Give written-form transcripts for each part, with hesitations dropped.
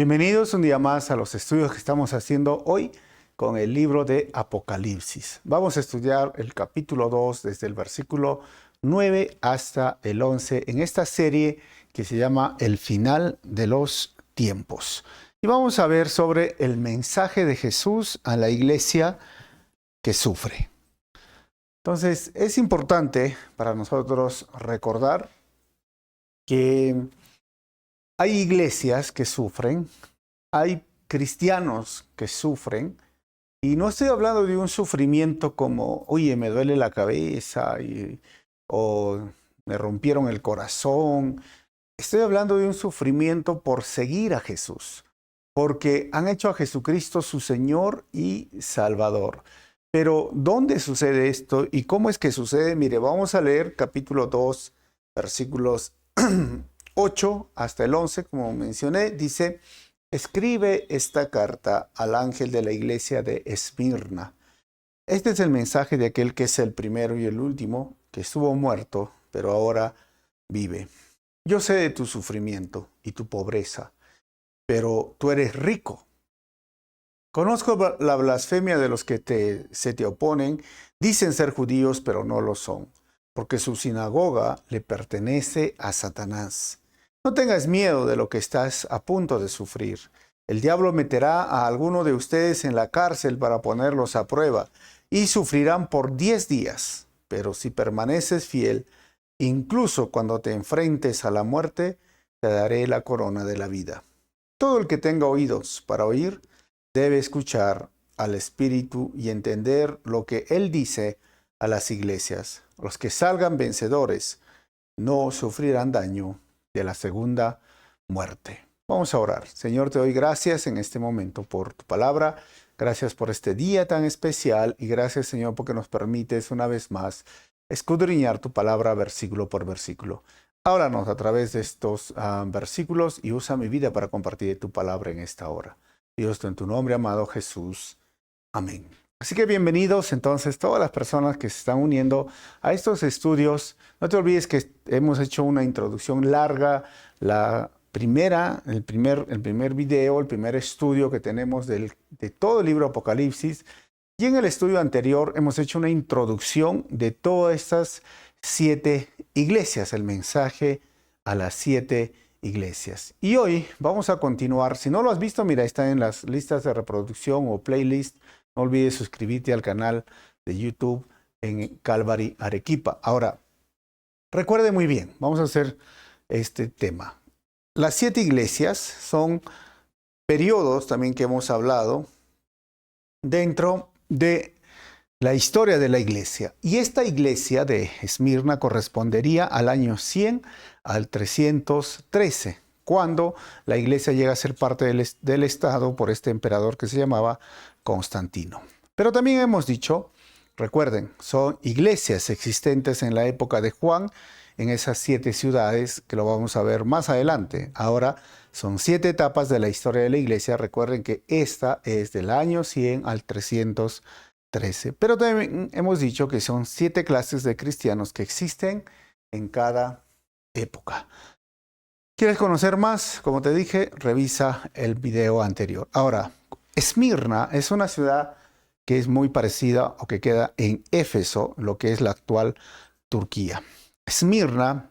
Bienvenidos un día más a los estudios que estamos haciendo hoy con el libro de Apocalipsis. Vamos a estudiar el capítulo 2 desde el versículo 9 hasta el 11 en esta serie que se llama El final de los tiempos. Y vamos a ver sobre el mensaje de Jesús a la iglesia que sufre. Entonces, es importante para nosotros recordar que hay iglesias que sufren, hay cristianos que sufren, y no estoy hablando de un sufrimiento como, oye, me duele la cabeza, o me rompieron el corazón. Estoy hablando de un sufrimiento por seguir a Jesús, porque han hecho a Jesucristo su Señor y Salvador. Pero, ¿dónde sucede esto y cómo es que sucede? Mire, vamos a leer capítulo 2, versículos 8 hasta el 11, como mencioné. Dice: escribe esta carta al ángel de la iglesia de Esmirna. Este es el mensaje de aquel que es el primero y el último, que estuvo muerto, pero ahora vive. Yo sé de tu sufrimiento y tu pobreza, pero tú eres rico. Conozco la blasfemia de los que se te oponen. Dicen ser judíos, pero no lo son, porque su sinagoga le pertenece a Satanás. No tengas miedo de lo que estás a punto de sufrir. El diablo meterá a alguno de ustedes en la cárcel para ponerlos a prueba, y sufrirán por 10 días. Pero si permaneces fiel, incluso cuando te enfrentes a la muerte, te daré la corona de la vida. Todo el que tenga oídos para oír, debe escuchar al Espíritu y entender lo que Él dice a las iglesias. Los que salgan vencedores no sufrirán daño de la segunda muerte. Vamos a orar. Señor, te doy gracias en este momento por tu palabra. Gracias por este día tan especial y gracias, Señor, porque nos permites una vez más escudriñar tu palabra versículo por versículo. Háblanos a través de estos versículos y usa mi vida para compartir tu palabra en esta hora. Dios, en tu nombre, amado Jesús. Amén. Así que bienvenidos entonces todas las personas que se están uniendo a estos estudios. No te olvides que hemos hecho una introducción larga. El primer video, el primer estudio que tenemos de todo el libro Apocalipsis. Y en el estudio anterior hemos hecho una introducción de todas estas 7 iglesias, el mensaje a las 7 iglesias. Y hoy vamos a continuar. Si no lo has visto, mira, está en las listas de reproducción o playlist. No olvides suscribirte al canal de YouTube en Calvary Arequipa. Ahora, recuerde muy bien, vamos a hacer este tema. Las 7 iglesias son periodos también que hemos hablado dentro de la historia de la iglesia. Y esta iglesia de Esmirna correspondería al año 100 al 313, cuando la iglesia llega a ser parte del Estado por este emperador que se llamaba Constantino. Pero también hemos dicho, recuerden, son iglesias existentes en la época de Juan, en esas 7 ciudades, que lo vamos a ver más adelante. Ahora son 7 etapas de la historia de la iglesia. Recuerden que esta es del año 100 al 313. Pero también hemos dicho que son 7 clases de cristianos que existen en cada época. ¿Quieres conocer más? Como te dije, revisa el video anterior. Ahora, Esmirna es una ciudad que es muy parecida o que queda en Éfeso, lo que es la actual Turquía. Esmirna,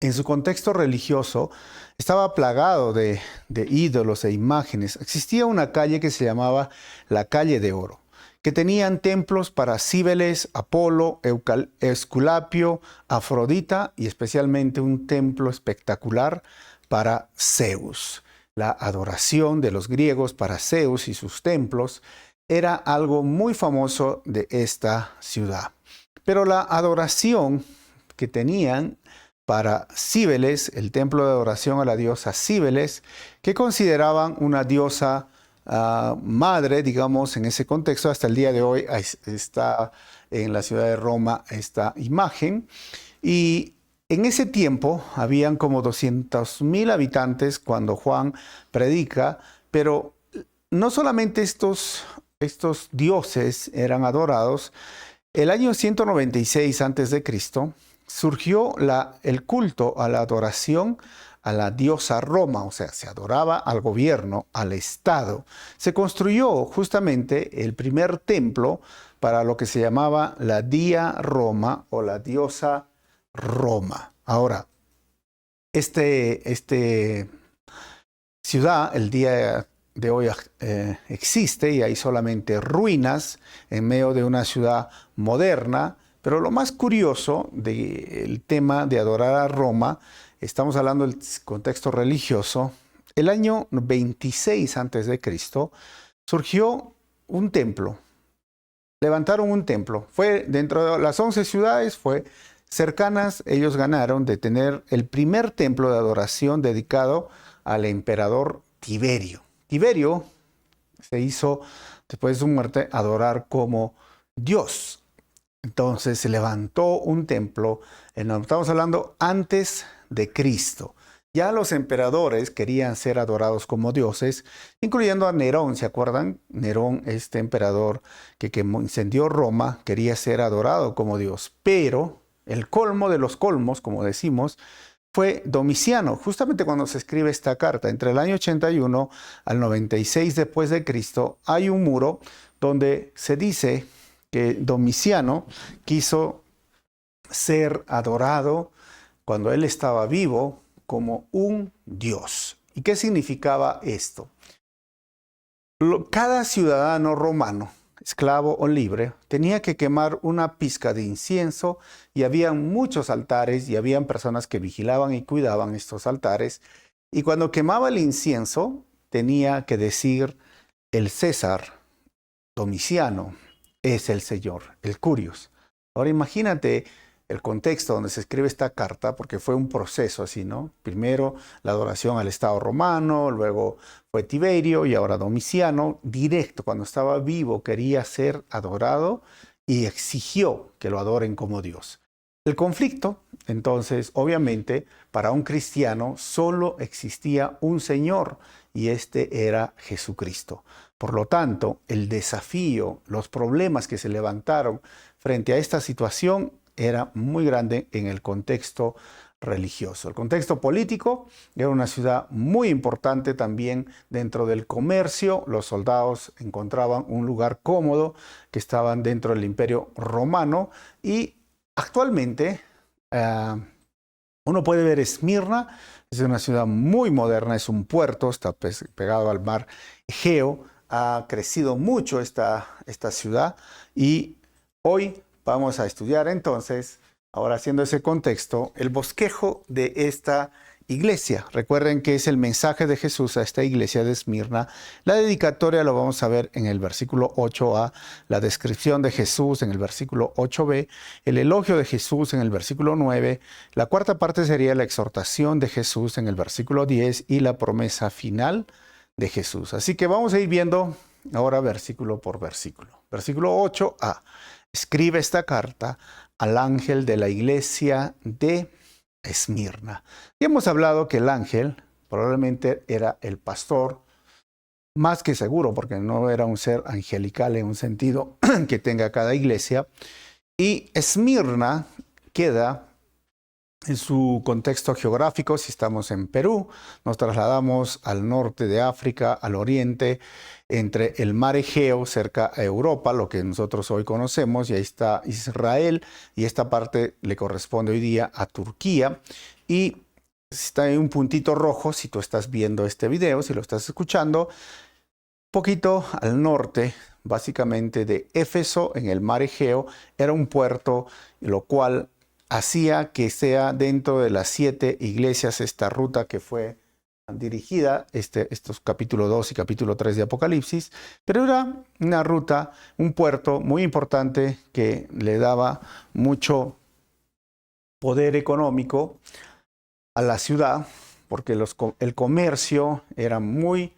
en su contexto religioso, estaba plagado de ídolos e imágenes. Existía una calle que se llamaba la Calle de Oro, que tenían templos para Cíbeles, Apolo, Esculapio, Afrodita y especialmente un templo espectacular para Zeus. La adoración de los griegos para Zeus y sus templos era algo muy famoso de esta ciudad. Pero la adoración que tenían para Cíbeles, el templo de adoración a la diosa Cíbeles, que consideraban una diosa madre, digamos, en ese contexto. Hasta el día de hoy está en la ciudad de Roma esta imagen. Y en ese tiempo habían como 200,000 habitantes cuando Juan predica, pero no solamente estos dioses eran adorados. El año 196 a.C. surgió el culto a la adoración a la diosa Roma, o sea, se adoraba al gobierno, al Estado. Se construyó justamente el primer templo para lo que se llamaba la Día Roma o la diosa Roma. Ahora, este ciudad, el día de hoy existe y hay solamente ruinas en medio de una ciudad moderna, pero lo más curioso del tema de adorar a Roma, estamos hablando del contexto religioso, el año 26 a.C. surgió un templo, levantaron un templo, fue dentro de las 11 ciudades, fue cercanas, ellos ganaron de tener el primer templo de adoración dedicado al emperador Tiberio. Tiberio se hizo, después de su muerte, adorar como Dios. Entonces se levantó un templo, estamos hablando antes de Cristo. Ya los emperadores querían ser adorados como dioses, incluyendo a Nerón, ¿se acuerdan? Nerón, este emperador que incendió Roma, quería ser adorado como Dios. Pero el colmo de los colmos, como decimos, fue Domiciano. Justamente cuando se escribe esta carta, entre el año 81 al 96 después de Cristo, hay un muro donde se dice que Domiciano quiso ser adorado cuando él estaba vivo como un dios. ¿Y qué significaba esto? Cada ciudadano romano, esclavo o libre, tenía que quemar una pizca de incienso y había muchos altares y habían personas que vigilaban y cuidaban estos altares. Y cuando quemaba el incienso, tenía que decir: el César Domiciano es el Señor, el Curios. Ahora imagínate el contexto donde se escribe esta carta, porque fue un proceso así, ¿no? Primero la adoración al Estado romano, luego fue Tiberio y ahora Domiciano. Directo, cuando estaba vivo, quería ser adorado y exigió que lo adoren como Dios. El conflicto, entonces, obviamente, para un cristiano solo existía un Señor y este era Jesucristo. Por lo tanto, el desafío, los problemas que se levantaron frente a esta situación era muy grande en el contexto religioso. El contexto político era una ciudad muy importante también dentro del comercio. Los soldados encontraban un lugar cómodo, que estaban dentro del Imperio Romano. Y actualmente uno puede ver Esmirna, es una ciudad muy moderna, es un puerto, está pegado al mar Egeo. Ha crecido mucho esta ciudad y hoy vamos a estudiar entonces, ahora haciendo ese contexto, el bosquejo de esta iglesia. Recuerden que es el mensaje de Jesús a esta iglesia de Esmirna. La dedicatoria lo vamos a ver en el versículo 8a, la descripción de Jesús en el versículo 8b, el elogio de Jesús en el versículo 9, la cuarta parte sería la exhortación de Jesús en el versículo 10 y la promesa final de Jesús. Así que vamos a ir viendo ahora versículo por versículo. Versículo 8a. Escribe esta carta al ángel de la iglesia de Esmirna. Y hemos hablado que el ángel probablemente era el pastor, más que seguro, porque no era un ser angelical en un sentido que tenga cada iglesia. Y Esmirna queda en su contexto geográfico. Si estamos en Perú, nos trasladamos al norte de África, al oriente, entre el mar Egeo, cerca a Europa, lo que nosotros hoy conocemos, y ahí está Israel, y esta parte le corresponde hoy día a Turquía. Y está en un puntito rojo, si tú estás viendo este video, si lo estás escuchando, poquito al norte, básicamente de Éfeso, en el mar Egeo, era un puerto, lo cual hacía que sea dentro de las 7 iglesias esta ruta que fue dirigida, estos capítulo 2 y capítulo 3 de Apocalipsis, pero era una ruta, un puerto muy importante que le daba mucho poder económico a la ciudad, porque el comercio era muy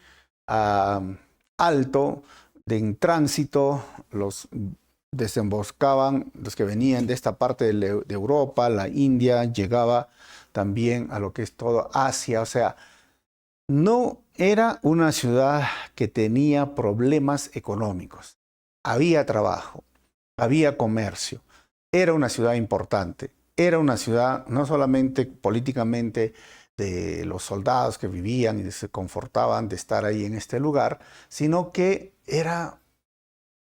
alto, en tránsito, los desemboscaban los que venían de esta parte de Europa, la India, llegaba también a lo que es todo Asia. O sea, no era una ciudad que tenía problemas económicos. Había trabajo, había comercio, era una ciudad importante. era una ciudad no solamente políticamente de los soldados que vivían y se confortaban de estar ahí en este lugar, sino que era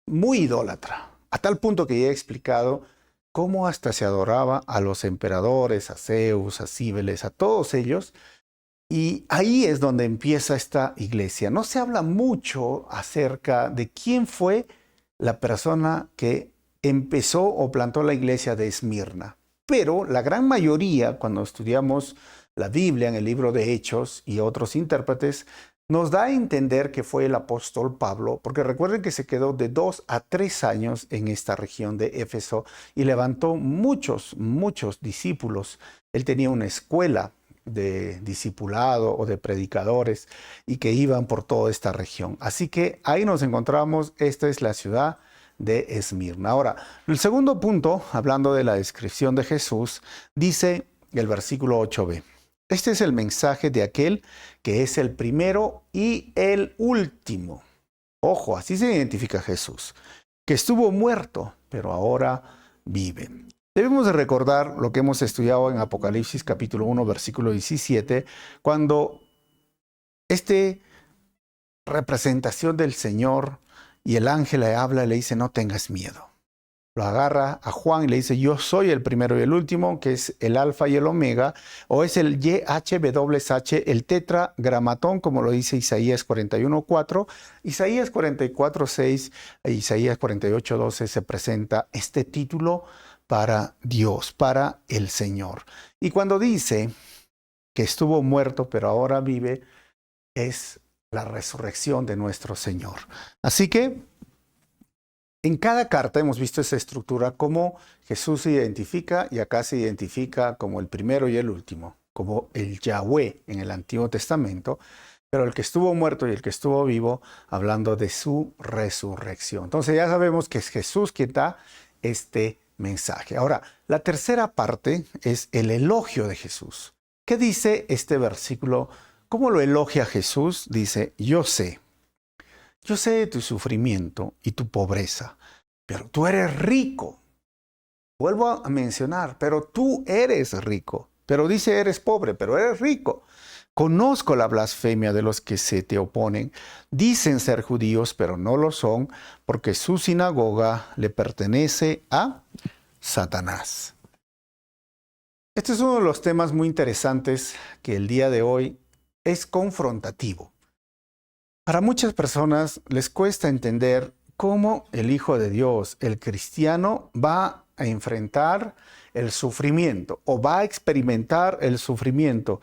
muy idólatra, a tal punto que ya he explicado cómo hasta se adoraba a los emperadores, a Zeus, a Cíbeles, a todos ellos. Y ahí es donde empieza esta iglesia. No se habla mucho acerca de quién fue la persona que empezó o plantó la iglesia de Esmirna. Pero la gran mayoría, cuando estudiamos la Biblia en el libro de Hechos y otros intérpretes, nos da a entender que fue el apóstol Pablo, porque recuerden que se quedó de 2 a 3 años en esta región de Éfeso y levantó muchos discípulos. Él tenía una escuela de discipulado o de predicadores y que iban por toda esta región. Así que ahí nos encontramos, esta es la ciudad de Esmirna. Ahora, el segundo punto, hablando de la descripción de Jesús, dice el versículo 8b. Este es el mensaje de aquel que es el primero y el último. Ojo, así se identifica Jesús, que estuvo muerto, pero ahora vive. Debemos de recordar lo que hemos estudiado en Apocalipsis capítulo 1, versículo 17, cuando esta representación del Señor y el ángel le habla y le dice, no tengas miedo. Lo agarra a Juan y le dice, yo soy el primero y el último, que es el alfa y el omega, o es el YHWH, el tetragramatón, como lo dice Isaías 41:4. Isaías 44:6 e Isaías 48:12 se presenta este título para Dios, para el Señor. Y cuando dice que estuvo muerto, pero ahora vive, es la resurrección de nuestro Señor. Así que en cada carta hemos visto esa estructura, cómo Jesús se identifica, y acá se identifica como el primero y el último, como el Yahweh en el Antiguo Testamento, pero el que estuvo muerto y el que estuvo vivo, hablando de su resurrección. Entonces ya sabemos que es Jesús quien da este mensaje. Ahora, la tercera parte es el elogio de Jesús. ¿Qué dice este versículo? ¿Cómo lo elogia Jesús? Dice, yo sé de tu sufrimiento y tu pobreza, pero tú eres rico. Vuelvo a mencionar, pero tú eres rico. Pero dice, eres pobre, pero eres rico. Conozco la blasfemia de los que se te oponen. Dicen ser judíos, pero no lo son, porque su sinagoga le pertenece a Satanás. Este es uno de los temas muy interesantes que el día de hoy es confrontativo. Para muchas personas les cuesta entender cómo el Hijo de Dios, el cristiano, va a enfrentar el sufrimiento o va a experimentar el sufrimiento.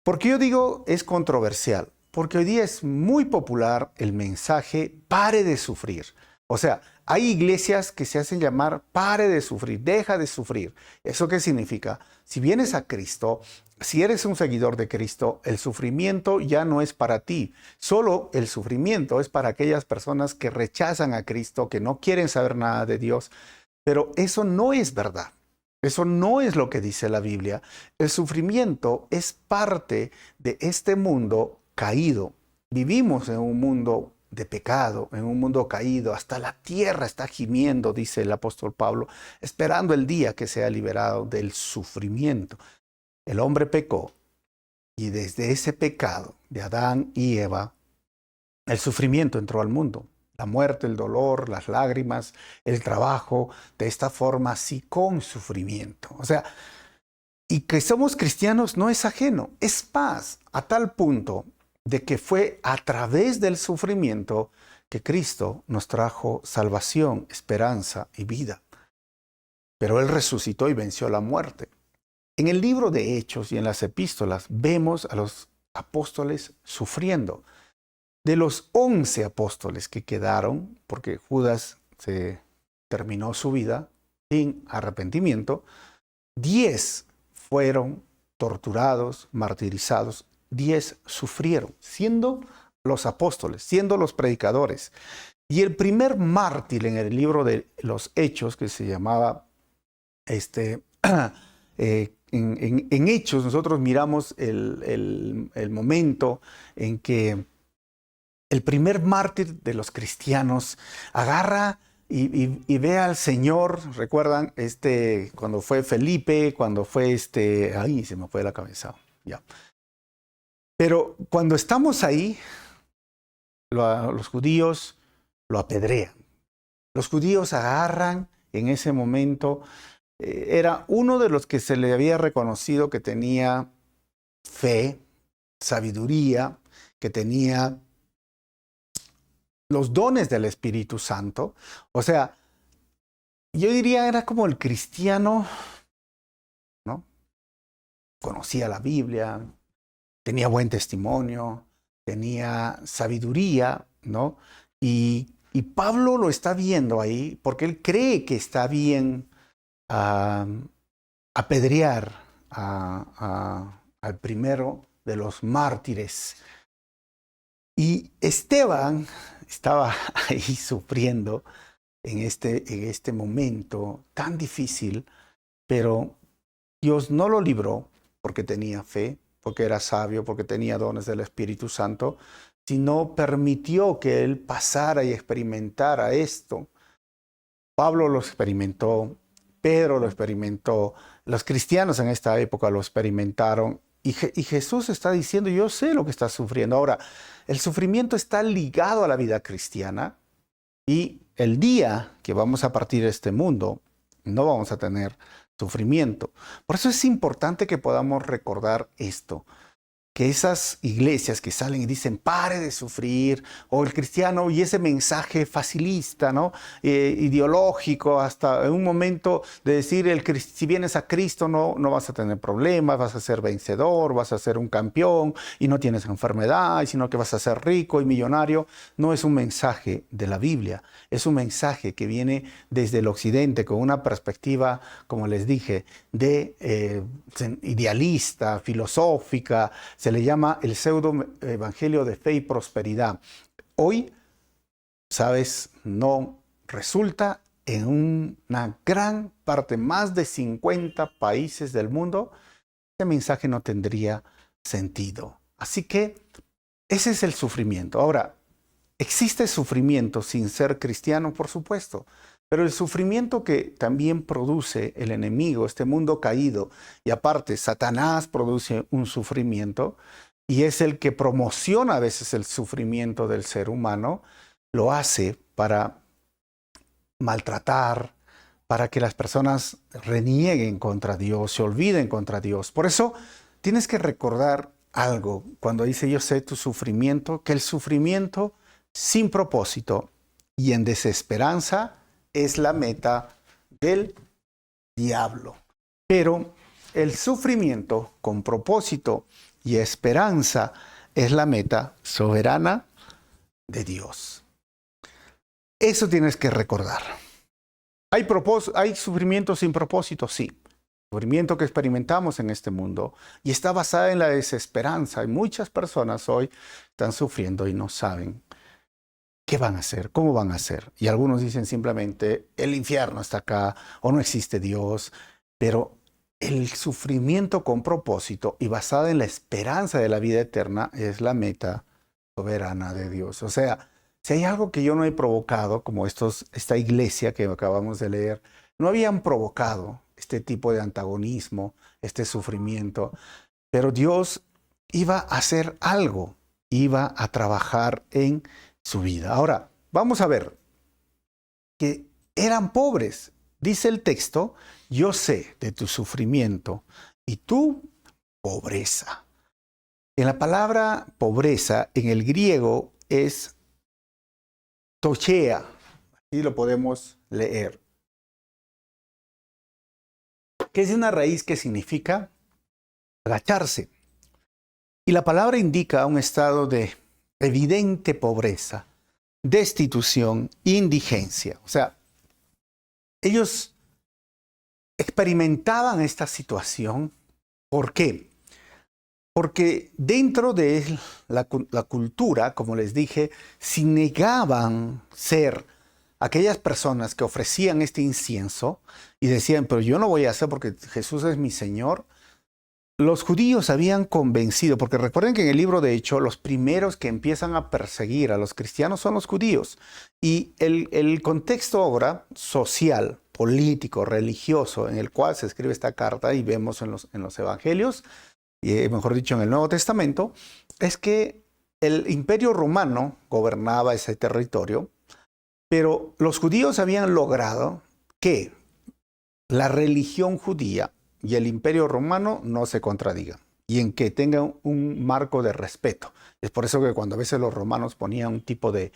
¿Por qué yo digo es controversial? Porque hoy día es muy popular el mensaje pare de sufrir. O sea, hay iglesias que se hacen llamar pare de sufrir, deja de sufrir. ¿Eso qué significa? Si vienes a Cristo, si eres un seguidor de Cristo, el sufrimiento ya no es para ti. Solo el sufrimiento es para aquellas personas que rechazan a Cristo, que no quieren saber nada de Dios. Pero eso no es verdad. Eso no es lo que dice la Biblia. El sufrimiento es parte de este mundo caído. Vivimos en un mundo de pecado, en un mundo caído. Hasta la tierra está gimiendo, dice el apóstol Pablo, esperando el día que sea liberado del sufrimiento. El hombre pecó y desde ese pecado de Adán y Eva, el sufrimiento entró al mundo. La muerte, el dolor, las lágrimas, el trabajo, de esta forma así con sufrimiento. O sea, y que somos cristianos no es ajeno, es paz, a tal punto de que fue a través del sufrimiento que Cristo nos trajo salvación, esperanza y vida. Pero Él resucitó y venció la muerte. En el libro de Hechos y en las epístolas vemos a los apóstoles sufriendo. De los 11 apóstoles que quedaron, porque Judas se terminó su vida sin arrepentimiento, 10 fueron torturados, martirizados, 10 sufrieron, siendo los apóstoles, siendo los predicadores. Y el primer mártir en el libro de los Hechos, que se llamaba, en Hechos nosotros miramos el momento en que el primer mártir de los cristianos agarra y ve al Señor. ¿Recuerdan cuando fue Felipe, cuando fue ay, se me fue la cabeza, ya. Pero cuando estamos ahí, los judíos lo apedrean. Los judíos agarran en ese momento, era uno de los que se le había reconocido que tenía fe, sabiduría, que tenía los dones del Espíritu Santo. O sea, yo diría era como el cristiano, ¿no? Conocía la Biblia, tenía buen testimonio, tenía sabiduría, ¿no? Y Pablo lo está viendo ahí porque él cree que está bien apedrear al primero de los mártires. Y Esteban estaba ahí sufriendo en este momento tan difícil, pero Dios no lo libró porque tenía fe, porque era sabio, porque tenía dones del Espíritu Santo, sino permitió que él pasara y experimentara esto. Pablo lo experimentó, Pedro lo experimentó, los cristianos en esta época lo experimentaron, y Jesús está diciendo, yo sé lo que estás sufriendo. Ahora, el sufrimiento está ligado a la vida cristiana, y el día que vamos a partir de este mundo, no vamos a tener sufrimiento. Por eso es importante que podamos recordar esto, que esas iglesias que salen y dicen pare de sufrir, o el cristiano y ese mensaje facilista, ¿no? Ideológico, hasta en un momento de decir si vienes a Cristo no vas a tener problemas, vas a ser vencedor, vas a ser un campeón y no tienes enfermedad, sino que vas a ser rico y millonario. No es un mensaje de la Biblia, es un mensaje que viene desde el occidente con una perspectiva, como les dije, de idealista, filosófica. Se le llama el pseudo evangelio de fe y prosperidad. Hoy, sabes, no resulta en una gran parte, más de 50 países del mundo, ese mensaje no tendría sentido. Así que ese es el sufrimiento. Ahora, ¿existe sufrimiento sin ser cristiano? Por supuesto. Pero el sufrimiento que también produce el enemigo, este mundo caído, y aparte Satanás produce un sufrimiento, y es el que promociona a veces el sufrimiento del ser humano, lo hace para maltratar, para que las personas renieguen contra Dios, se olviden contra Dios. Por eso tienes que recordar algo cuando dice yo sé tu sufrimiento, que el sufrimiento sin propósito y en desesperanza es la meta del diablo. Pero el sufrimiento con propósito y esperanza es la meta soberana de Dios. Eso tienes que recordar. ¿Hay sufrimiento sin propósito? Sí. Sufrimiento que experimentamos en este mundo y está basada en la desesperanza. Y muchas personas hoy están sufriendo y no saben ¿qué van a hacer? ¿Cómo van a hacer? Y algunos dicen simplemente, el infierno está acá o no existe Dios. Pero el sufrimiento con propósito y basada en la esperanza de la vida eterna es la meta soberana de Dios. O sea, si hay algo que yo no he provocado, como esta iglesia que acabamos de leer, no habían provocado este tipo de antagonismo, este sufrimiento, pero Dios iba a hacer algo, iba a trabajar en su vida. Ahora, vamos a ver que eran pobres. Dice el texto, yo sé de tu sufrimiento y tu pobreza. En la palabra pobreza, en el griego es tochea. Así lo podemos leer. Que es una raíz que significa agacharse. Y la palabra indica un estado de evidente pobreza, destitución, indigencia. O sea, ellos experimentaban esta situación. ¿Por qué? Porque dentro de la cultura, como les dije, si negaban ser aquellas personas que ofrecían este incienso y decían, pero yo no voy a hacer porque Jesús es mi Señor, Los judíos habían convencido, porque recuerden que en el libro de Hechos los primeros que empiezan a perseguir a los cristianos son los judíos. Y el contexto ahora social, político, religioso en el cual se escribe esta carta y vemos en los evangelios, y mejor dicho en el Nuevo Testamento, es que el imperio romano gobernaba ese territorio, pero los judíos habían logrado que la religión judía y el imperio romano no se contradigan y en que tengan un marco de respeto. Es por eso que cuando a veces los romanos ponían un tipo de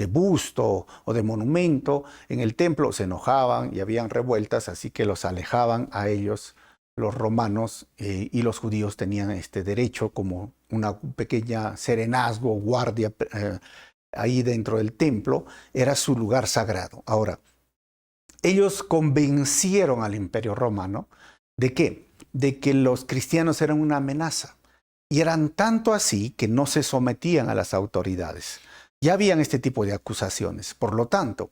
busto o de monumento en el templo, se enojaban y habían revueltas, así que los alejaban a ellos, los romanos, y los judíos tenían este derecho como una pequeña serenazgo, guardia ahí dentro del templo, era su lugar sagrado. Ahora, ellos convencieron al imperio romano ¿de qué? De que los cristianos eran una amenaza. Y eran tanto así que no se sometían a las autoridades. Ya habían este tipo de acusaciones. Por lo tanto,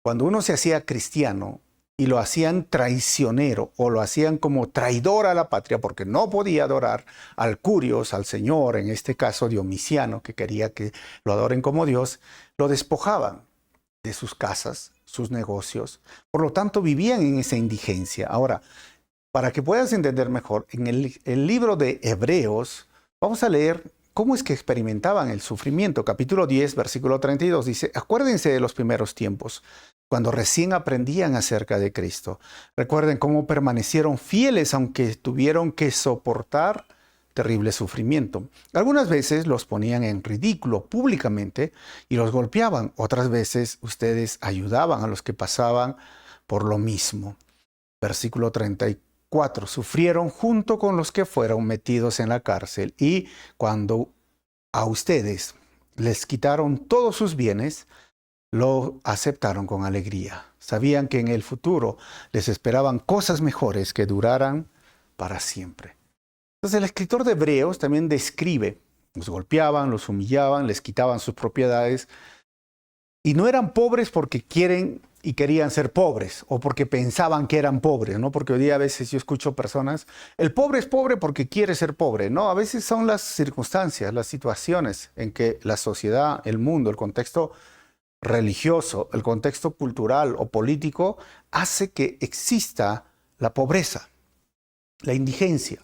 cuando uno se hacía cristiano y lo hacían traicionero o lo hacían como traidor a la patria porque no podía adorar al Curios, al Señor, en este caso Domiciano, que quería que lo adoren como Dios, lo despojaban de sus casas, sus negocios. Por lo tanto, vivían en esa indigencia. Ahora, para que puedas entender mejor, en el libro de Hebreos, vamos a leer cómo es que experimentaban el sufrimiento. Capítulo 10, versículo 32 dice, acuérdense de los primeros tiempos, cuando recién aprendían acerca de Cristo. Recuerden cómo permanecieron fieles aunque tuvieron que soportar terrible sufrimiento. Algunas veces los ponían en ridículo públicamente y los golpeaban. Otras veces ustedes ayudaban a los que pasaban por lo mismo. Versículo 34. Sufrieron junto con los que fueron metidos en la cárcel y cuando a ustedes les quitaron todos sus bienes, lo aceptaron con alegría. Sabían que en el futuro les esperaban cosas mejores que duraran para siempre. Entonces el escritor de Hebreos también describe, los golpeaban, los humillaban, les quitaban sus propiedades y no eran pobres porque quieren y querían ser pobres o porque pensaban que eran pobres, ¿no? Porque hoy día a veces yo escucho personas, el pobre es pobre porque quiere ser pobre, ¿no? A veces son las circunstancias, las situaciones en que la sociedad, el mundo, el contexto religioso, el contexto cultural o político hace que exista la pobreza, la indigencia.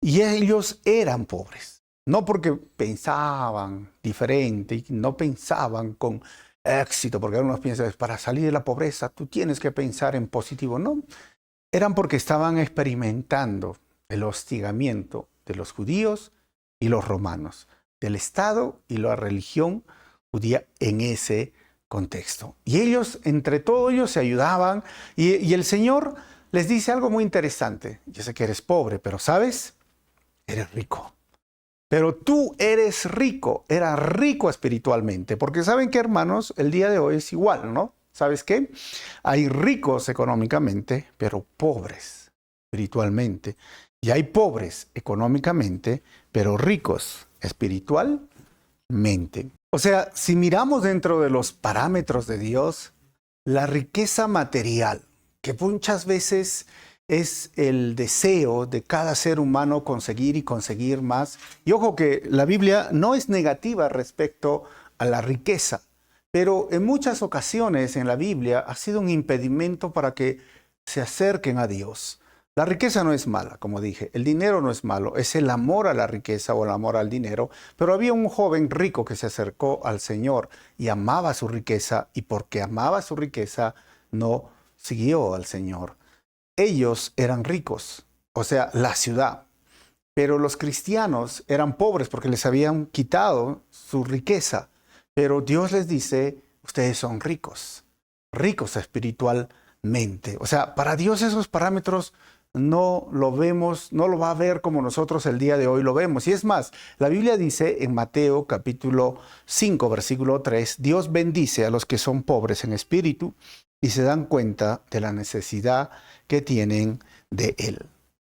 Y ellos eran pobres, no porque pensaban diferente y no pensaban con éxito, porque algunos piensan, para salir de la pobreza tú tienes que pensar en positivo. No, eran porque estaban experimentando el hostigamiento de los judíos y los romanos, del Estado y la religión judía en ese contexto. Y ellos, entre todos ellos, se ayudaban y el Señor les dice algo muy interesante. Yo sé que eres pobre, pero ¿sabes? Eres rico. Pero tú eres rico, eras rico espiritualmente, porque saben que, hermanos, el día de hoy es igual, ¿no? ¿Sabes qué? Hay ricos económicamente, pero pobres espiritualmente. Y hay pobres económicamente, pero ricos espiritualmente. O sea, si miramos dentro de los parámetros de Dios, la riqueza material, que muchas veces es el deseo de cada ser humano conseguir y conseguir más. Y ojo que la Biblia no es negativa respecto a la riqueza, pero en muchas ocasiones en la Biblia ha sido un impedimento para que se acerquen a Dios. La riqueza no es mala, como dije, el dinero no es malo, es el amor a la riqueza o el amor al dinero, pero había un joven rico que se acercó al Señor y amaba su riqueza, y porque amaba su riqueza no siguió al Señor. Ellos eran ricos, o sea, la ciudad, pero los cristianos eran pobres porque les habían quitado su riqueza. Pero Dios les dice, ustedes son ricos, ricos espiritualmente. O sea, para Dios esos parámetros no lo vemos, no lo va a ver como nosotros el día de hoy lo vemos. Y es más, la Biblia dice en Mateo capítulo 5, versículo 3, Dios bendice a los que son pobres en espíritu y se dan cuenta de la necesidad que tienen de Él.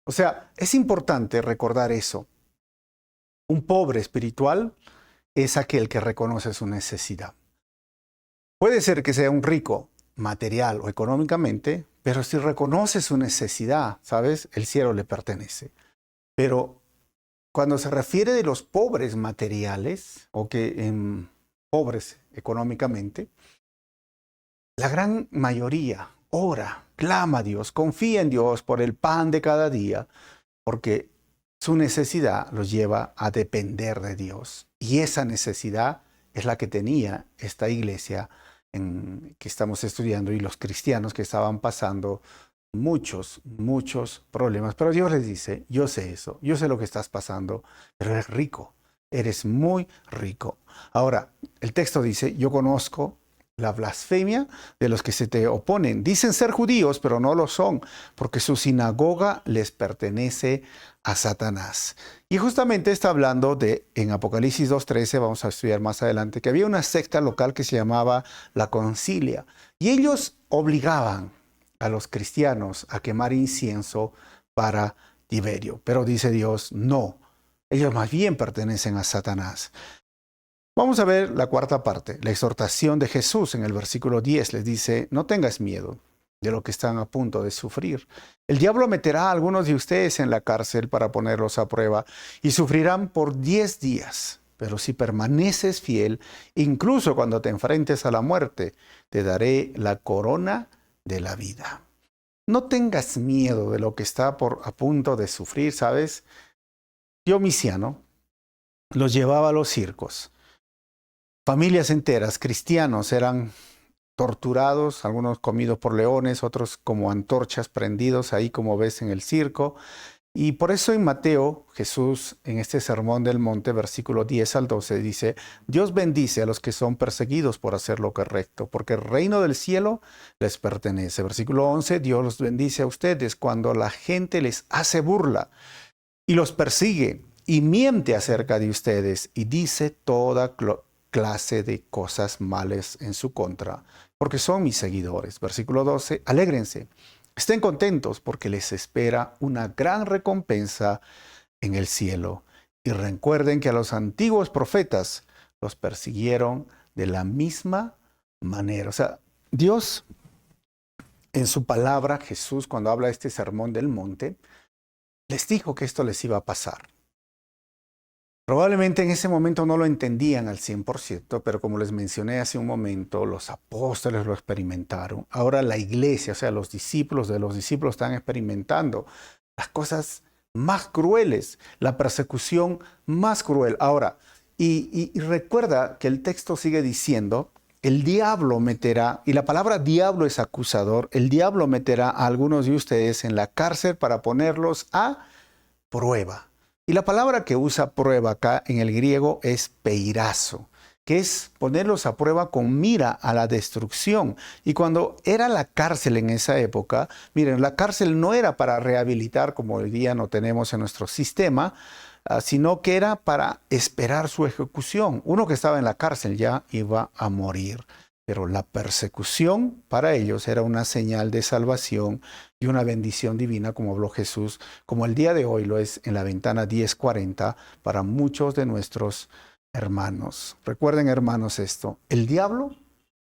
O sea, es importante recordar eso. Un pobre espiritual es aquel que reconoce su necesidad. Puede ser que sea un rico material o económicamente, pero si reconoce su necesidad, ¿sabes? El cielo le pertenece. Pero cuando se refiere de los pobres materiales o pobres económicamente, la gran mayoría ora, clama a Dios, confía en Dios por el pan de cada día, porque su necesidad los lleva a depender de Dios. Y esa necesidad es la que tenía esta iglesia que estamos estudiando y los cristianos que estaban pasando muchos problemas. Pero Dios les dice, yo sé eso, yo sé lo que estás pasando, pero eres rico, eres muy rico. Ahora, el texto dice, yo conozco la blasfemia de los que se te oponen. Dicen ser judíos, pero no lo son, porque su sinagoga les pertenece a Satanás. Y justamente está hablando en Apocalipsis 2:13, vamos a estudiar más adelante, que había una secta local que se llamaba la Concilia. Y ellos obligaban a los cristianos a quemar incienso para Tiberio. Pero dice Dios, no, ellos más bien pertenecen a Satanás. Vamos a ver la cuarta parte, la exhortación de Jesús en el versículo 10. Les dice, no tengas miedo de lo que están a punto de sufrir. El diablo meterá a algunos de ustedes en la cárcel para ponerlos a prueba y sufrirán por 10 días. Pero si permaneces fiel, incluso cuando te enfrentes a la muerte, te daré la corona de la vida. No tengas miedo de lo que está a punto de sufrir, ¿sabes? Domiciano los llevaba a los circos. Familias enteras, cristianos, eran torturados, algunos comidos por leones, otros como antorchas prendidos ahí como ves en el circo. Y por eso en Mateo, Jesús, en este Sermón del Monte, versículo 10 al 12, dice, Dios bendice a los que son perseguidos por hacer lo correcto, porque el reino del cielo les pertenece. Versículo 11, Dios los bendice a ustedes cuando la gente les hace burla y los persigue y miente acerca de ustedes y dice toda clase de cosas malas en su contra, porque son mis seguidores. Versículo 12, alégrense. Estén contentos porque les espera una gran recompensa en el cielo. Y recuerden que a los antiguos profetas los persiguieron de la misma manera. O sea, Dios en su palabra, Jesús, cuando habla de este sermón del monte, les dijo que esto les iba a pasar. Probablemente en ese momento no lo entendían al 100%, pero como les mencioné hace un momento, los apóstoles lo experimentaron. Ahora la iglesia, o sea, los discípulos de los discípulos están experimentando las cosas más crueles, la persecución más cruel. Ahora, y recuerda que el texto sigue diciendo, el diablo meterá, y la palabra diablo es acusador, el diablo meterá a algunos de ustedes en la cárcel para ponerlos a prueba. Y la palabra que usa prueba acá en el griego es peirazo, que es ponerlos a prueba con mira a la destrucción. Y cuando era la cárcel en esa época, miren, la cárcel no era para rehabilitar como hoy día no tenemos en nuestro sistema, sino que era para esperar su ejecución. Uno que estaba en la cárcel ya iba a morir. Pero la persecución para ellos era una señal de salvación y una bendición divina, como habló Jesús, como el día de hoy lo es en la ventana 1040 para muchos de nuestros hermanos. Recuerden, hermanos, esto. El diablo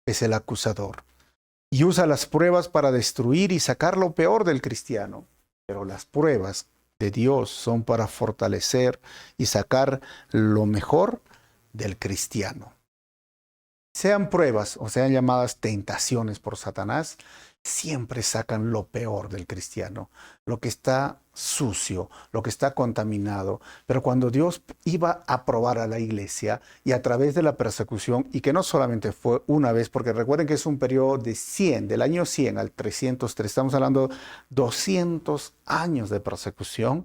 es el acusador y usa las pruebas para destruir y sacar lo peor del cristiano. Pero las pruebas de Dios son para fortalecer y sacar lo mejor del cristiano. Sean pruebas o sean llamadas tentaciones por Satanás, siempre sacan lo peor del cristiano, lo que está sucio, lo que está contaminado. Pero cuando Dios iba a probar a la iglesia y a través de la persecución, y que no solamente fue una vez, porque recuerden que es un periodo de 100, del año 100 al 303, estamos hablando de 200 años de persecución,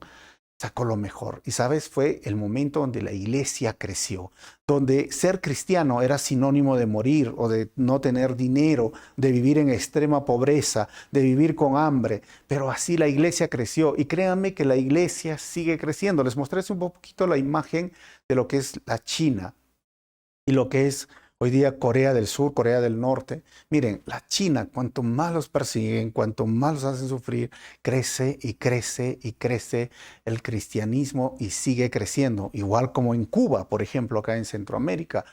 sacó lo mejor. Y sabes, fue el momento donde la iglesia creció, donde ser cristiano era sinónimo de morir o de no tener dinero, de vivir en extrema pobreza, de vivir con hambre. Pero así la iglesia creció y créanme que la iglesia sigue creciendo. Les mostré un poquito la imagen de lo que es la China y lo que es hoy día Corea del Sur, Corea del Norte. Miren, la China, cuanto más los persiguen, cuanto más los hacen sufrir, crece y crece y crece el cristianismo y sigue creciendo. Igual como en Cuba, por ejemplo, acá en Centroamérica.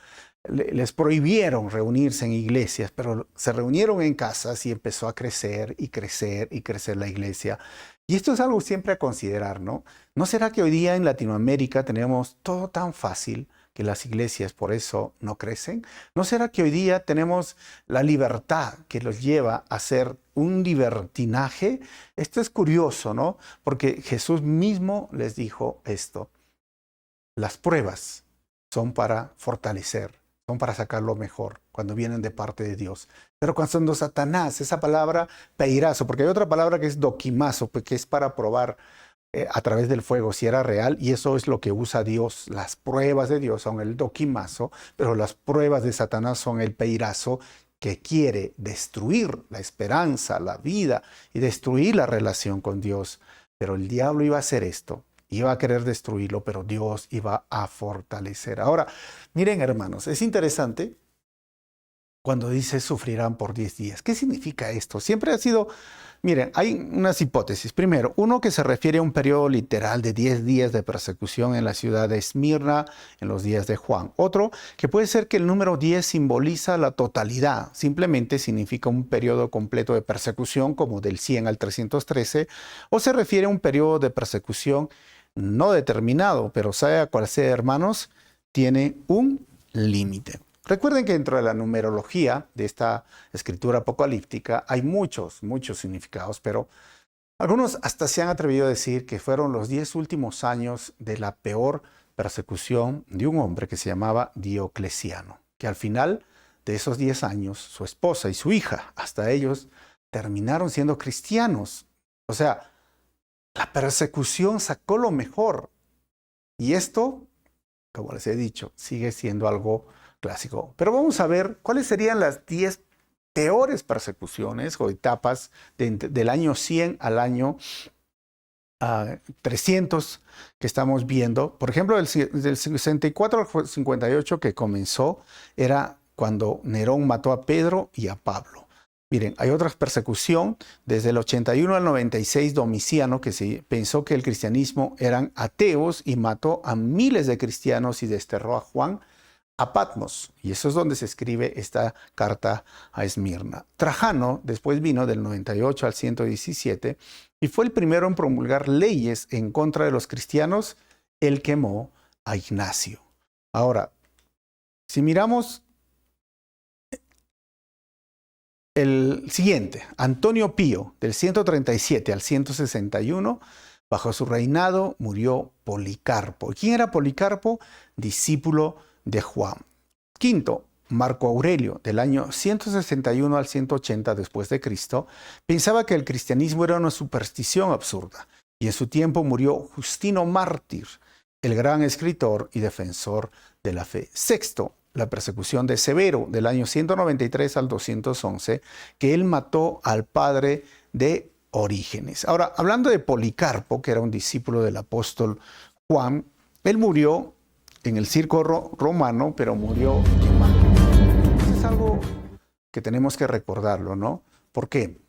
Les prohibieron reunirse en iglesias, pero se reunieron en casas y empezó a crecer y crecer y crecer la iglesia. Y esto es algo siempre a considerar, ¿no? ¿No será que hoy día en Latinoamérica tenemos todo tan fácil que las iglesias por eso no crecen? ¿No será que hoy día tenemos la libertad que los lleva a hacer un libertinaje? Esto es curioso, ¿no? Porque Jesús mismo les dijo esto. Las pruebas son para fortalecer, son para sacar lo mejor cuando vienen de parte de Dios. Pero cuando son de Satanás, esa palabra peirazo, porque hay otra palabra que es doquimazo, que es para probar a través del fuego si era real, y eso es lo que usa Dios. Las pruebas de Dios son el doquimazo, pero las pruebas de Satanás son el peirazo, que quiere destruir la esperanza, la vida y destruir la relación con Dios. Pero el diablo iba a hacer esto. Iba a querer destruirlo, pero Dios iba a fortalecer. Ahora, miren hermanos, es interesante cuando dice sufrirán por 10 días. ¿Qué significa esto? Siempre ha sido, miren, hay unas hipótesis. Primero, uno que se refiere a un periodo literal de 10 días de persecución en la ciudad de Esmirna en los días de Juan. Otro, que puede ser que el número 10 simboliza la totalidad. Simplemente significa un periodo completo de persecución, como del 100 al 313, o se refiere a un periodo de persecución no determinado, pero sea cual sea, hermanos, tiene un límite. Recuerden que dentro de la numerología de esta escritura apocalíptica hay muchos significados, pero algunos hasta se han atrevido a decir que fueron los 10 últimos años de la peor persecución de un hombre que se llamaba Diocleciano, que al final de esos 10 años, su esposa y su hija, hasta ellos, terminaron siendo cristianos. O sea, la persecución sacó lo mejor. Y esto, como les he dicho, sigue siendo algo clásico. Pero vamos a ver cuáles serían las 10 peores persecuciones o etapas del año 100 al año 300 que estamos viendo. Por ejemplo, del 64 al 58 que comenzó era cuando Nerón mató a Pedro y a Pablo. Miren, hay otra persecución desde el 81 al 96, Domiciano, que se pensó que el cristianismo eran ateos y mató a miles de cristianos y desterró a Juan a Patmos. Y eso es donde se escribe esta carta a Esmirna. Trajano después vino del 98 al 117 y fue el primero en promulgar leyes en contra de los cristianos. Él quemó a Ignacio. Ahora, si miramos el siguiente, Antonio Pío, del 137 al 161, bajo su reinado murió Policarpo. ¿Quién era Policarpo? Discípulo de Juan. Quinto, Marco Aurelio, del año 161 al 180 después de Cristo, pensaba que el cristianismo era una superstición absurda, y en su tiempo murió Justino Mártir, el gran escritor y defensor de la fe. Sexto, la persecución de Severo, del año 193 al 211, que él mató al padre de Orígenes. Ahora, hablando de Policarpo, que era un discípulo del apóstol Juan, él murió en el circo romano, pero murió quemado. Eso es algo que tenemos que recordarlo, ¿no? ¿Por qué?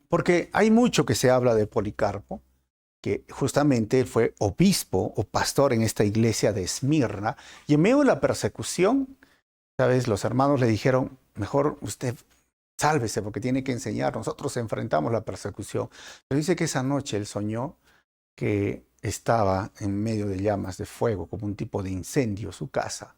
Porque hay mucho que se habla de Policarpo, que justamente fue obispo o pastor en esta iglesia de Esmirna, y en medio de la persecución, ¿sabes? Los hermanos le dijeron, mejor usted sálvese porque tiene que enseñar, nosotros enfrentamos la persecución. Pero dice que esa noche él soñó que estaba en medio de llamas de fuego, como un tipo de incendio, su casa.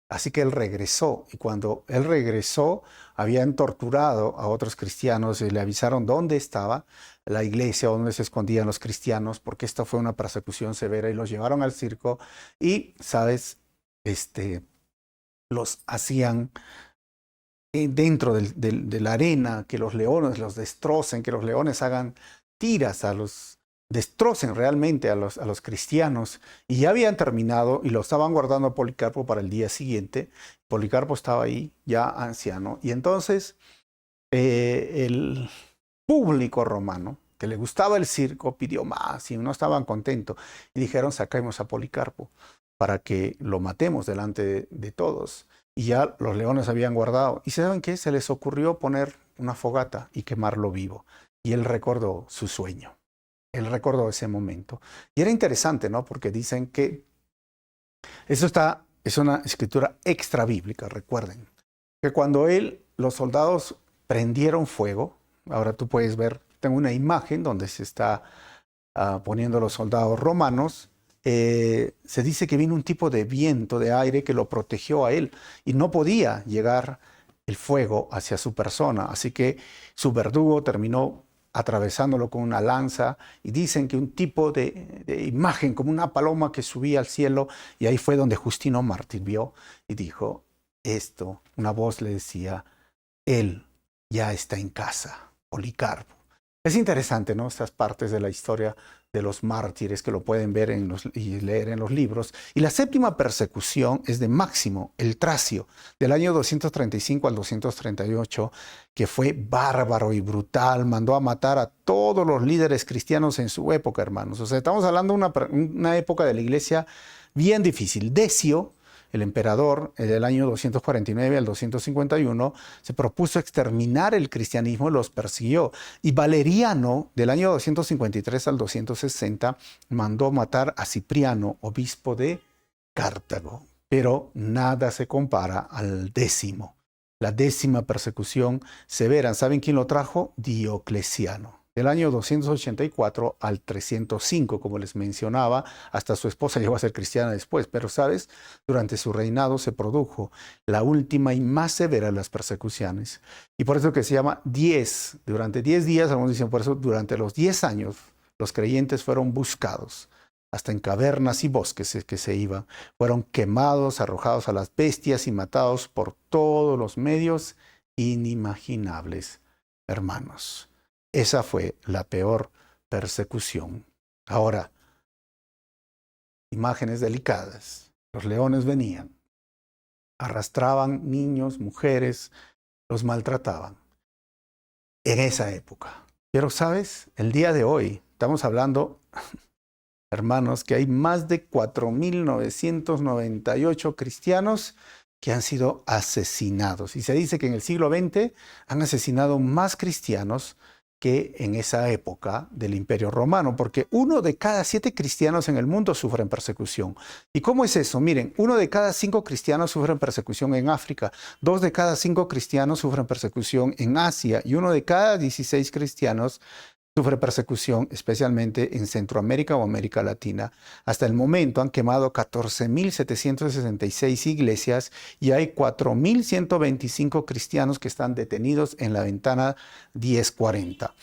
Así que él regresó, y cuando él regresó, habían torturado a otros cristianos y le avisaron dónde estaba la iglesia, dónde se escondían los cristianos, porque esta fue una persecución severa, y los llevaron al circo y, ¿sabes? Los hacían dentro de la arena, que los leones los destrocen, que los leones hagan tiras destrocen realmente a los cristianos, y ya habían terminado y lo estaban guardando a Policarpo para el día siguiente. Policarpo estaba ahí ya anciano, y entonces el público romano que le gustaba el circo pidió más y no estaban contentos y dijeron saquemos a Policarpo para que lo matemos delante de todos, y ya los leones habían guardado, y ¿saben qué? Se les ocurrió poner una fogata y quemarlo vivo, y él recordó su sueño. Él recordó ese momento. Y era interesante, ¿no? Porque dicen que es una escritura extra bíblica, recuerden. Que cuando los soldados prendieron fuego, ahora tú puedes ver tengo una imagen donde se está poniendo los soldados romanos. Se dice que vino un tipo de viento de aire que lo protegió a él y no podía llegar el fuego hacia su persona. Así que su verdugo terminó atravesándolo con una lanza y dicen que un tipo de imagen como una paloma que subía al cielo, y ahí fue donde Justino Mártir vio y dijo esto. Una voz le decía: él ya está en casa, Policarpo. Es interesante, ¿no? Estas partes de la historia de los mártires que lo pueden ver y leer en los libros. Y la séptima persecución es de Máximo, el Tracio, del año 235 al 238, que fue bárbaro y brutal. Mandó a matar a todos los líderes cristianos en su época, hermanos. O sea, estamos hablando de una época de la iglesia bien difícil. Decio, el emperador, del año 249 al 251, se propuso exterminar el cristianismo y los persiguió. Y Valeriano, del año 253 al 260, mandó matar a Cipriano, obispo de Cartago. Pero nada se compara al décimo, la décima persecución severa. ¿Saben quién lo trajo? Diocleciano. Del año 284 al 305, como les mencionaba, hasta su esposa llegó a ser cristiana después. Pero, ¿sabes? Durante su reinado se produjo la última y más severa de las persecuciones. Y por eso que se llama 10. Durante 10 días, algunos dicen por eso, durante los 10 años, los creyentes fueron buscados. Hasta en cavernas y bosques que se iban. Fueron quemados, arrojados a las bestias y matados por todos los medios inimaginables, hermanos. Esa fue la peor persecución. Ahora, imágenes delicadas. Los leones venían, arrastraban niños, mujeres, los maltrataban. En esa época. Pero, ¿sabes? El día de hoy, estamos hablando, hermanos, que hay más de 4.998 cristianos que han sido asesinados. Y se dice que en el siglo XX han asesinado más cristianos que en esa época del Imperio Romano, porque 1 de cada 7 cristianos en el mundo sufren persecución. ¿Y cómo es eso? Miren, 1 de cada 5 cristianos sufren persecución en África, 2 de cada 5 cristianos sufren persecución en Asia, y 1 de cada 16 cristianos sufre persecución, especialmente en Centroamérica o América Latina. Hasta el momento han quemado 14.766 iglesias y hay 4.125 cristianos que están detenidos en la ventana 1040.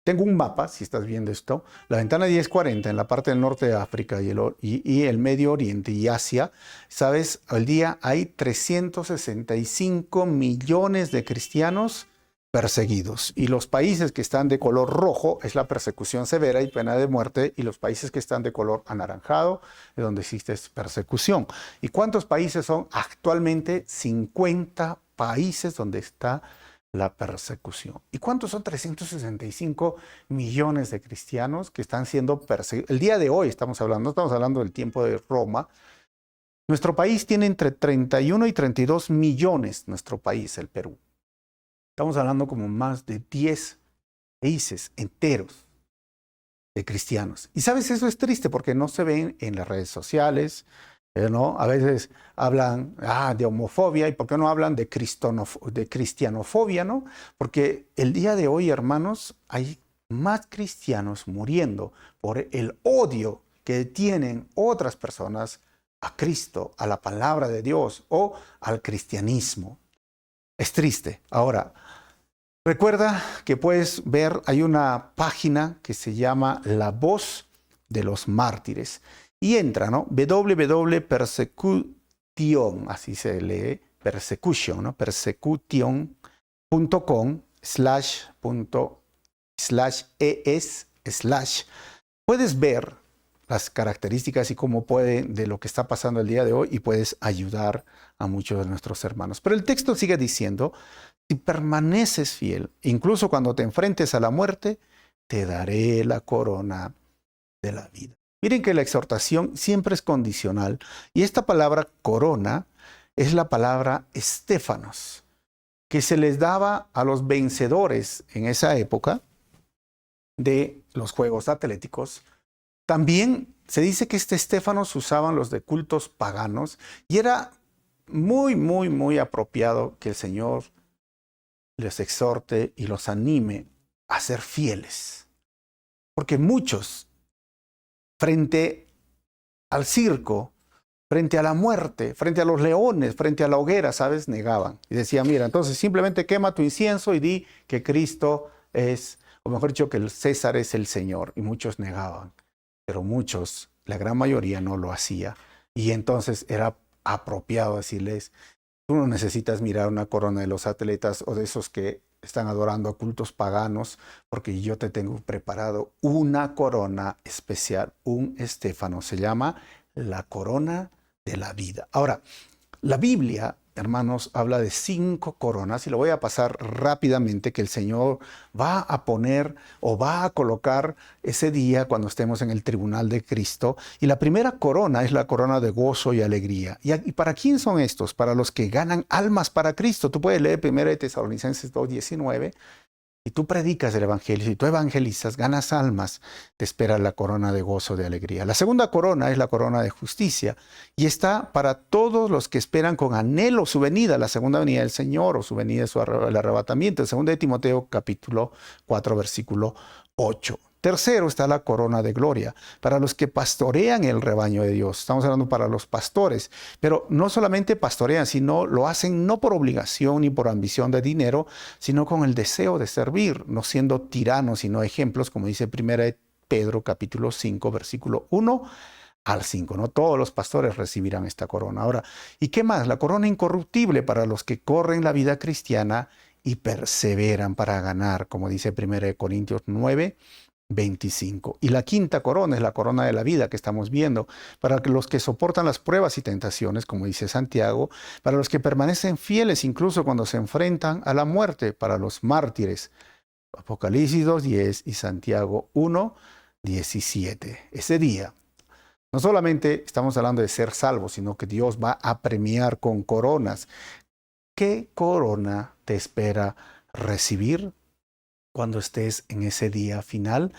Tengo un mapa, si estás viendo esto, la ventana 1040 en la parte del norte de África y el Medio Oriente y Asia. ¿Sabes? Al día hay 365 millones de cristianos perseguidos. Y los países que están de color rojo es la persecución severa y pena de muerte, y los países que están de color anaranjado es donde existe persecución. ¿Y cuántos países son? Actualmente 50 países donde está la persecución. ¿Y cuántos son 365 millones de cristianos que están siendo perseguidos? El día de hoy estamos hablando, no estamos hablando del tiempo de Roma. Nuestro país tiene entre 31 y 32 millones, nuestro país, el Perú. Estamos hablando como más de 10 países enteros de cristianos. Y sabes, eso es triste porque no se ven en las redes sociales, ¿no? A veces hablan de homofobia, ¿y por qué no hablan de cristianofobia, ¿no? Porque el día de hoy, hermanos, hay más cristianos muriendo por el odio que tienen otras personas a Cristo, a la palabra de Dios o al cristianismo. Es triste. Ahora, recuerda que puedes ver, hay una página que se llama La Voz de los Mártires. Y entra, ¿no? www.persecution, así se lee, persecution, ¿no? persecution.com/es/ Puedes ver las características y cómo de lo que está pasando el día de hoy, y puedes ayudar a muchos de nuestros hermanos. Pero el texto sigue diciendo: si permaneces fiel, incluso cuando te enfrentes a la muerte, te daré la corona de la vida. Miren que la exhortación siempre es condicional, y esta palabra corona es la palabra estéfanos, que se les daba a los vencedores en esa época de los Juegos Atléticos. También se dice que este estéfanos usaban los de cultos paganos, y era muy apropiado que el Señor les exhorte y los anime a ser fieles. Porque muchos, frente al circo, frente a la muerte, frente a los leones, frente a la hoguera, ¿sabes? Negaban. Y decían, mira, entonces simplemente quema tu incienso y di que Cristo es, o mejor dicho, que el César es el Señor. Y muchos negaban. Pero muchos, la gran mayoría, no lo hacía. Y entonces era apropiado decirles, tú no necesitas mirar una corona de los atletas o de esos que están adorando a cultos paganos, porque yo te tengo preparado una corona especial, un estéfano. Se llama la corona de la vida. Ahora, la Biblia, hermanos, habla de 5 coronas y lo voy a pasar rápidamente, que el Señor va a poner o va a colocar ese día cuando estemos en el tribunal de Cristo. Y la primera corona es la corona de gozo y alegría. ¿Y para quién son estos? Para los que ganan almas para Cristo. Tú puedes leer 1 Tesalonicenses 2:19. Y tú predicas el evangelio, si tú evangelizas, ganas almas, te espera la corona de gozo, de alegría. La segunda corona es la corona de justicia y está para todos los que esperan con anhelo su venida, la segunda venida del Señor o su venida, el arrebatamiento. El segundo de Timoteo capítulo 4 versículo 8. Tercero está la corona de gloria, para los que pastorean el rebaño de Dios. Estamos hablando para los pastores, pero no solamente pastorean, sino lo hacen no por obligación ni por ambición de dinero, sino con el deseo de servir, no siendo tiranos, sino ejemplos, como dice 1 Pedro capítulo 5, versículo 1 al 5. No todos los pastores recibirán esta corona. Ahora, ¿y qué más? La corona incorruptible para los que corren la vida cristiana y perseveran para ganar, como dice 1 Corintios 9, 25. Y la quinta corona es la corona de la vida que estamos viendo, para los que soportan las pruebas y tentaciones, como dice Santiago, para los que permanecen fieles incluso cuando se enfrentan a la muerte, para los mártires. Apocalipsis 2:10 y Santiago 1:17. Ese día, no solamente estamos hablando de ser salvos, sino que Dios va a premiar con coronas. ¿Qué corona te espera recibir cuando estés en ese día final?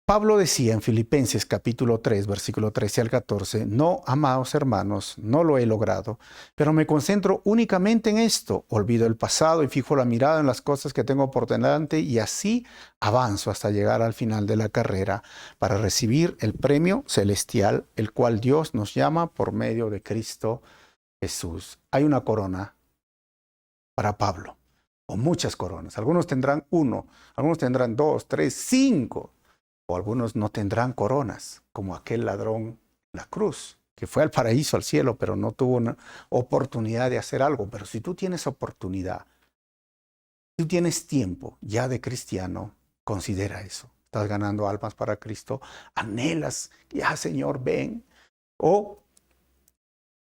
Pablo decía en Filipenses capítulo 3, versículo 13 al 14, no, amados hermanos, no lo he logrado, pero me concentro únicamente en esto, olvido el pasado y fijo la mirada en las cosas que tengo por delante y así avanzo hasta llegar al final de la carrera para recibir el premio celestial, el cual Dios nos llama por medio de Cristo Jesús. Hay una corona para Pablo, o muchas coronas. Algunos tendrán 1, algunos tendrán 2, 3, 5, o algunos no tendrán coronas, como aquel ladrón en la cruz, que fue al paraíso, al cielo, pero no tuvo una oportunidad de hacer algo. Pero si tú tienes oportunidad, tú tienes tiempo ya de cristiano, considera eso. Estás ganando almas para Cristo, anhelas, ya Señor, ven. O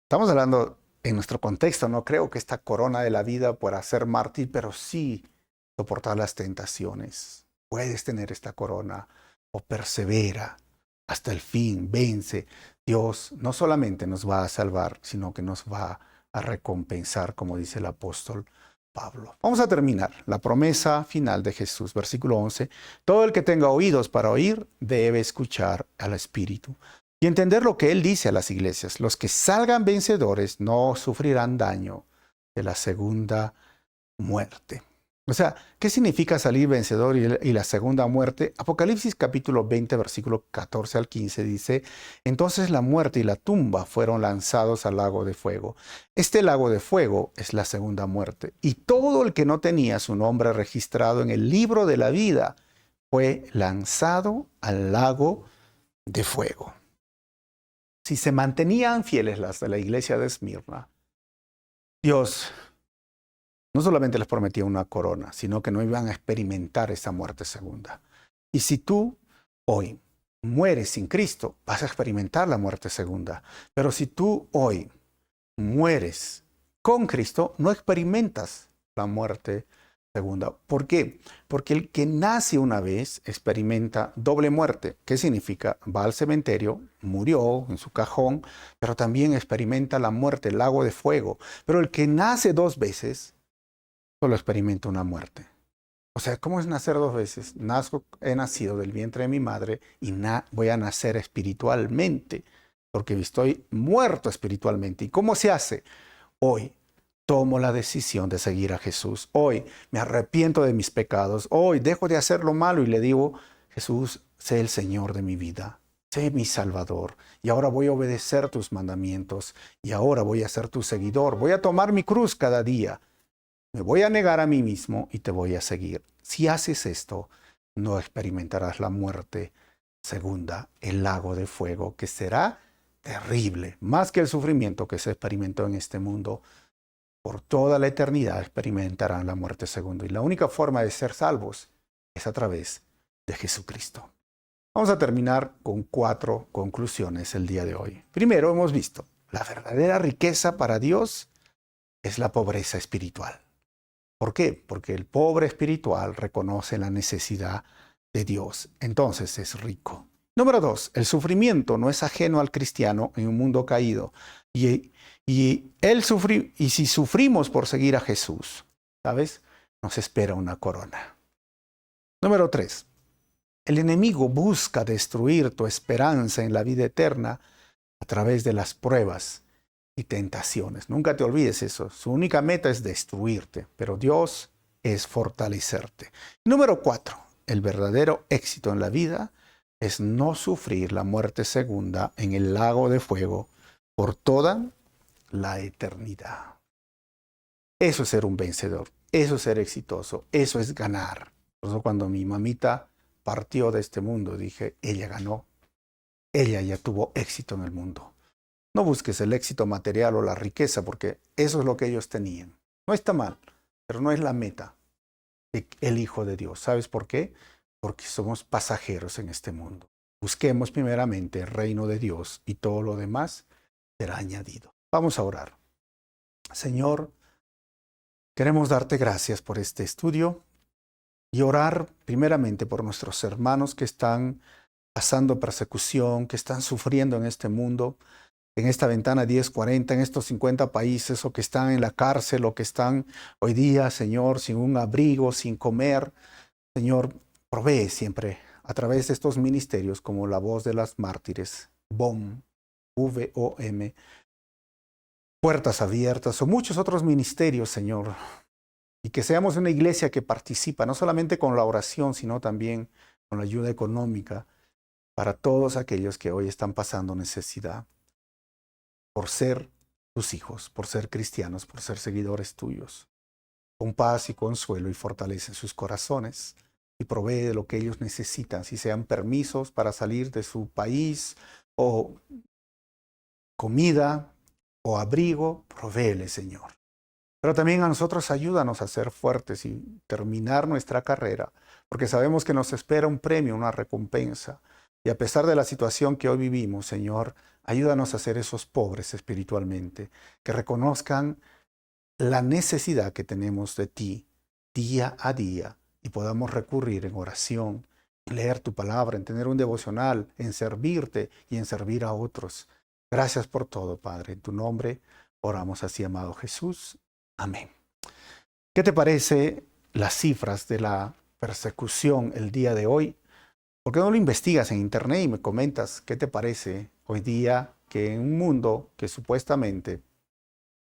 estamos hablando en nuestro contexto, no creo que esta corona de la vida pueda ser mártir, pero sí soportar las tentaciones. Puedes tener esta corona o persevera hasta el fin, vence. Dios no solamente nos va a salvar, sino que nos va a recompensar, como dice el apóstol Pablo. Vamos a terminar la promesa final de Jesús, versículo 11. Todo el que tenga oídos para oír debe escuchar al Espíritu y entender lo que Él dice a las iglesias. Los que salgan vencedores no sufrirán daño de la segunda muerte. O sea, ¿qué significa salir vencedor y la segunda muerte? Apocalipsis capítulo 20, versículo 14 al 15 dice, entonces la muerte y la tumba fueron lanzados al lago de fuego. Este lago de fuego es la segunda muerte. Y todo el que no tenía su nombre registrado en el libro de la vida fue lanzado al lago de fuego. Si se mantenían fieles las de la iglesia de Esmirna, Dios no solamente les prometía una corona, sino que no iban a experimentar esa muerte segunda. Y si tú hoy mueres sin Cristo, vas a experimentar la muerte segunda. Pero si tú hoy mueres con Cristo, no experimentas la muerte segunda. ¿Por qué? Porque el que nace una vez experimenta doble muerte. ¿Qué significa? Va al cementerio, murió en su cajón, pero también experimenta la muerte, el lago de fuego. Pero el que nace 2 veces, solo experimenta una muerte. O sea, ¿cómo es nacer 2 veces? He nacido del vientre de mi madre y voy a nacer espiritualmente, porque estoy muerto espiritualmente. ¿Y cómo se hace? Hoy, tomo la decisión de seguir a Jesús. Hoy me arrepiento de mis pecados. Hoy dejo de hacer lo malo y le digo, Jesús, sé el Señor de mi vida. Sé mi Salvador. Y ahora voy a obedecer tus mandamientos. Y ahora voy a ser tu seguidor. Voy a tomar mi cruz cada día. Me voy a negar a mí mismo y te voy a seguir. Si haces esto, no experimentarás la muerte segunda, el lago de fuego, que será terrible, más que el sufrimiento que se experimentó en este mundo. Por toda la eternidad experimentarán la muerte segunda. Y la única forma de ser salvos es a través de Jesucristo. Vamos a terminar con 4 conclusiones el día de hoy. Primero, hemos visto, la verdadera riqueza para Dios es la pobreza espiritual. ¿Por qué? Porque el pobre espiritual reconoce la necesidad de Dios. Entonces es rico. Número 2, el sufrimiento no es ajeno al cristiano en un mundo caído. Y si sufrimos por seguir a Jesús, ¿sabes? Nos espera una corona. Número 3, el enemigo busca destruir tu esperanza en la vida eterna a través de las pruebas y tentaciones. Nunca te olvides eso. Su única meta es destruirte, pero Dios es fortalecerte. Número 4, el verdadero éxito en la vida es no sufrir la muerte segunda en el lago de fuego por toda la eternidad. Eso es ser un vencedor, eso es ser exitoso, eso es ganar. Por eso cuando mi mamita partió de este mundo, dije, ella ganó, ella ya tuvo éxito en el mundo. No busques el éxito material o la riqueza, porque eso es lo que ellos tenían. No está mal, pero no es la meta del Hijo de Dios. ¿Sabes por qué? Porque somos pasajeros en este mundo. Busquemos primeramente el reino de Dios y todo lo demás será añadido. Vamos a orar. Señor, queremos darte gracias por este estudio y orar primeramente por nuestros hermanos que están pasando persecución, que están sufriendo en este mundo, en esta ventana 1040, en estos 50 países, o que están en la cárcel, o que están hoy día, Señor, sin un abrigo, sin comer. Señor, provee siempre a través de estos ministerios como La Voz de las Mártires, VOM, V-O-M, Puertas Abiertas o muchos otros ministerios, Señor. Y que seamos una iglesia que participa no solamente con la oración, sino también con la ayuda económica para todos aquellos que hoy están pasando necesidad. Por ser tus hijos, por ser cristianos, por ser seguidores tuyos. Con paz y consuelo y fortalece sus corazones y provee de lo que ellos necesitan, si sean permisos para salir de su país o comida o abrigo, provéele, Señor. Pero también a nosotros ayúdanos a ser fuertes y terminar nuestra carrera, porque sabemos que nos espera un premio, una recompensa. Y a pesar de la situación que hoy vivimos, Señor, ayúdanos a ser esos pobres espiritualmente, que reconozcan la necesidad que tenemos de ti día a día y podamos recurrir en oración, en leer tu palabra, en tener un devocional, en servirte y en servir a otros. Gracias por todo, Padre. En tu nombre oramos así, amado Jesús. Amén. ¿Qué te parece las cifras de la persecución el día de hoy? ¿Por qué no lo investigas en internet y me comentas qué te parece hoy día que en un mundo que supuestamente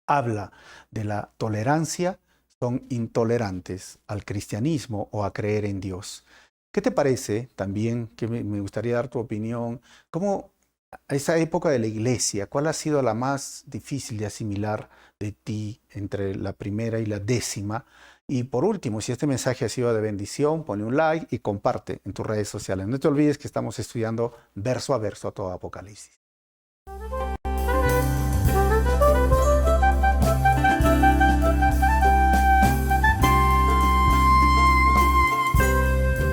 habla de la tolerancia, son intolerantes al cristianismo o a creer en Dios? ¿Qué te parece también, que me gustaría dar tu opinión, cómo esa época de la iglesia, cuál ha sido la más difícil de asimilar de ti entre la primera y la 10ª? Y por último, si este mensaje ha sido de bendición, ponle un like y comparte en tus redes sociales. No te olvides que estamos estudiando verso a verso todo Apocalipsis.